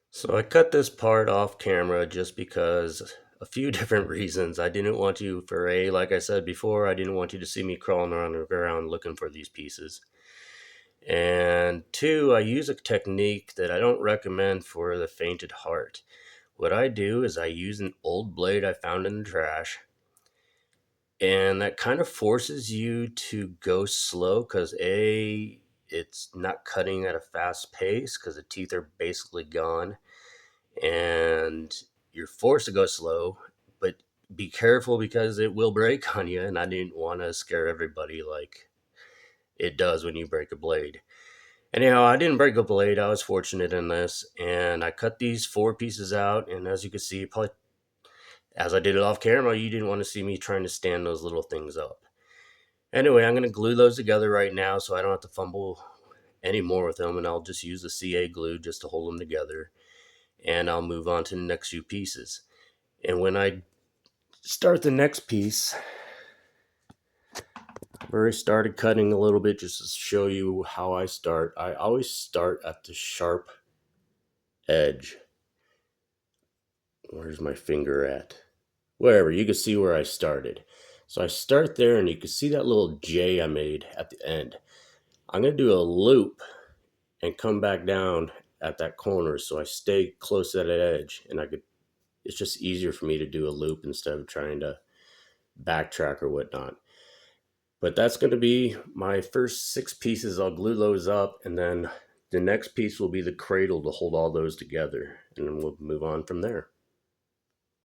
So I cut this part off camera just because a few different reasons. I didn't want you, for A, like I said before, I didn't want you to see me crawling around the ground looking for these pieces. And two, I use a technique that I don't recommend for the faint at heart. What I do is I use an old blade I found in the trash, and that kind of forces you to go slow because A, it's not cutting at a fast pace because the teeth are basically gone, and you're forced to go slow, but be careful because it will break on you. And I didn't want to scare everybody like it does when you break a blade. Anyhow, I didn't break a blade. I was fortunate in this, and I cut these four pieces out. And as you can see, probably as I did it off camera, you didn't want to see me trying to stand those little things up. Anyway, I'm going to glue those together right now so I don't have to fumble anymore with them, and I'll just use the CA glue just to hold them together, and I'll move on to the next few pieces. And when I start the next piece, I've already started cutting a little bit just to show you how I start. I always start at the sharp edge. Where's my finger at? Wherever, you can see where I started. So I start there, and you can see that little J I made at the end. I'm going to do a loop and come back down at that corner so I stay close to that edge, and it's just easier for me to do a loop instead of trying to backtrack or whatnot. But that's going to be my first six pieces. I'll glue those up, and then the next piece will be the cradle to hold all those together, and then we'll move on from there.